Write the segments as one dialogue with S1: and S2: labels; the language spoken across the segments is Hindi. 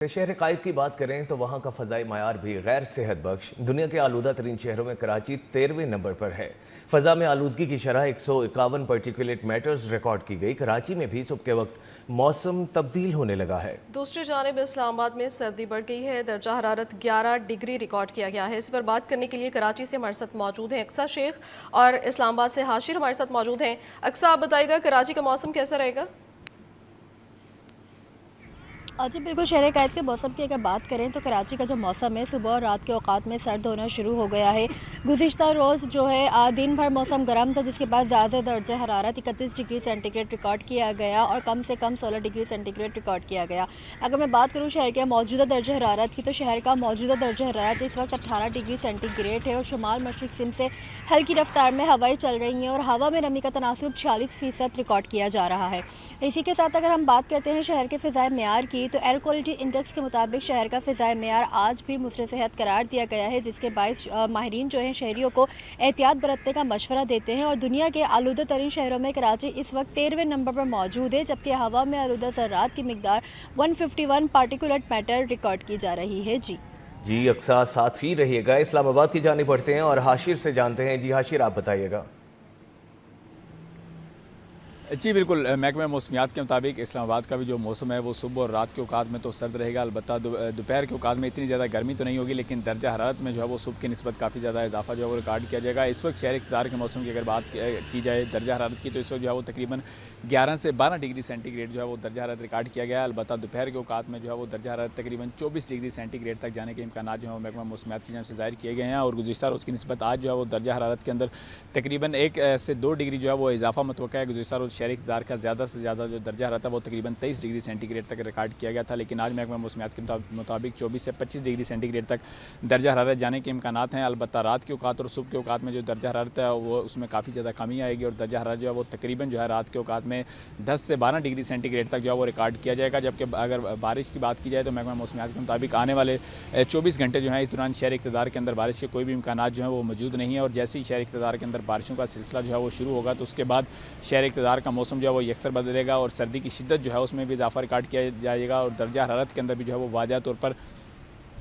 S1: शहर काइफ की बात करें तो वहाँ का फ़ज़ाई मायार भी गैर सेहत बख्श। दुनिया के आलूदा तरीन शहरों में कराची 13वें नंबर पर है। फ़ज़ा में आलूदगी की शरह 151 पार्टिकुलेट मैटर्स रिकॉर्ड की गई। कराची में भी सुबह के वक्त मौसम तब्दील होने लगा है।
S2: दूसरी जानिब इस्लामाबाद में सर्दी बढ़ गई है। दर्जा हरारत 11 डिग्री रिकॉर्ड किया गया है। इस पर बात करने के लिए कराची से हमारे साथ मौजूद हैं अक्सा शेख और इस्लामाबाद से हाशिर हमारे साथ मौजूद हैं। अक्सा, आप बताइएगा कराची का मौसम कैसा रहेगा?
S3: जी बिल्कुल, शहर कैद के मौसम की अगर बात करें तो कराची का जो मौसम है सुबह और रात के औकात में सर्द होना शुरू हो गया है। गुज़िश्ता रोज़ जो है दिन भर मौसम गर्म था, जिसके बाद ज़्यादा दर्जा हरारत 31 डिग्री सेंटीग्रेड रिकॉर्ड किया गया और कम से कम 16 डिग्री सेंटीग्रेड रिकॉर्ड किया गया। अगर मैं बात करूँ शहर के मौजूदा दर्जा हरारत की, तो शहर का मौजूदा दर्जा हरारत इस वक्त 18 डिग्री सेंटीग्रेड है और शुमाल मशरिक सिंध से हल्की रफ्तार में हवाएं चल रही हैं और हवा में नमी का तनासुब 46% रिकॉर्ड किया जा रहा है। इसी के साथ अगर हम बात करते हैं शहर के फ़िज़ाए मेयार की, तो एयर क्वालिटी इंडेक्स के मुताबिक शहर का फ़िज़ाए मेयार आज भी मुसरे सेहत करार दिया गया है, जिसके बायस माहिरीन जो हैं शहरियों को एहतियात बरतने का मशवरा देते हैं। और दुनिया के आलूदा तरीन शहरों में कराची इस वक्त 13वें नंबर पर मौजूद है, जबकि हवा में आलूदा ज़र्रात की मिकदार 151 पार्टिकुलेट मैटर रिकॉर्ड की जा रही है।
S1: जी अक्सा, साथ ही रहिएगा। इस्लामाबाद की जानिब बढ़ते हैं और हाशिर से जानते हैं। जी हाशिर, आप बताइएगा।
S4: जी बिल्कुल, महकमा मौसमियात के मुताबिक इस्लामाबाद का भी जो मौसम है वो सुबह और रात के औकात में तो सर्द रहेगा। अलबत्ता दोपहर के औकात में इतनी ज़्यादा गर्मी तो नहीं होगी, लेकिन दर्जा हरारत में जो है वो सुबह की निस्बत काफ़ी ज़्यादा इजाफा जो है वो रिकॉर्ड किया जाएगा। इस वक्त शहर इक़्तिदार के मौसम की अगर बात की जाए दर्जा हरारत की, तो इस वक्त जो है वो तकरीबन 11 से 12 डिग्री सेंटीग्रेड जो है वो दर्जा हरारत रिकॉर्ड किया गया है। अलबत्ता दोपहर के औकात में जो है वो दर्जा हरारत तकरीबन 24 डिग्री सेंटीग्रेड तक जाने के इम्कान जो है वो महकमा मौसमियात की जानिब से ज़ाहिर किए गए हैं। और गुज़िश्ता रोज़ की निस्बत आज जो है वो दर्जा हरारत के अंदर तकरीबन 1 से 2 डिग्री जो है वो इजाफा मतवक्का है। गुज़िश्ता रोज़ शहर इक़्तिदार का ज़्यादा से ज़्यादा जो दर्जा रहा था वो तकरीबन 23 डिग्री सेंटीग्रेड तक रिकॉर्ड किया गया था, लेकिन आज महकमा मौसमियात के मुताबिक 24 से 25 डिग्री सेंटीग्रेड तक दर्जा हरारत जाने के इम्कानात हैं। अलबत्ता रात के औकात और सुबह के औकात में जो दर्जा हरारत है वो उसमें काफ़ी ज़्यादा कमी आएगी और दर्जा हरारत जो है वो तकरीबन जो है रात के औकात में 10 से 12 डिग्री सेंटीग्रेड तक जो है वो रिकॉर्ड किया जाएगा। जबकि अगर बारिश की बात की जाए तो महकमा मौसमियात के मुताबिक आने वाले 24 घंटे जो है इस दौरान शहर इक़्तिदार के अंदर बारिश के कोई भी इम्कानात जो है वो मौजूद नहीं है। और जैसे ही शहर इक़्तिदार के अंदर बारिशों का सिलसिला जो है वो शुरू होगा तो उसके बाद शहर इक़्तिदार का मौसम जो है वो यकसर बदलेगा और सर्दी की शिद्दत जो है उसमें भी इजाफा रिकॉर्ड किया जाएगा और दर्जा हरारत के अंदर भी जो है वो वाज़ह तौर पर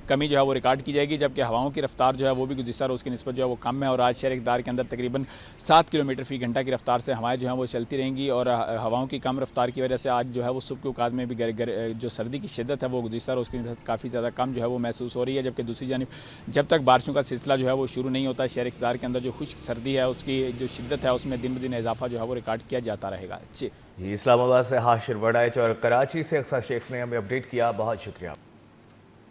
S4: कमी जो है वो रिकॉर्ड की जाएगी। जबकि हवाओं की रफ्तार जो है वो भी गुज़िश्ता रोज़ की निस्बत जो है वो कम है और आज शहर इक़्तिदार के अंदर तकरीबन 7 किलोमीटर फ़ी घंटा की रफ्तार से हवाएं जो हैं वो चलती रहेंगी। और हवाओं की कम रफ्तार की वजह से आज जो है वो सुबह के औकात में भी जो सर्दी की शिद्दत है वो गुज़िश्ता रोज़ की निस्बत काफ़ी ज़्यादा कम जो है वो महसूस हो रही है। जबकि दूसरी जानिब जब तक बारिशों का सिलसिला जो है वो शुरू नहीं होता, शहर इक़्तिदार के अंदर जो खुश्क सर्दी है उसकी जो शिद्दत है उसमें दिन ब दिन इजाफा जो है वो रिकॉर्ड किया जाता रहेगा। जी
S1: इस्लामाबाद से हाशिर वड़ाइच और कराची से अक्सा शेख ने हमें अपडेट किया। बहुत शुक्रिया।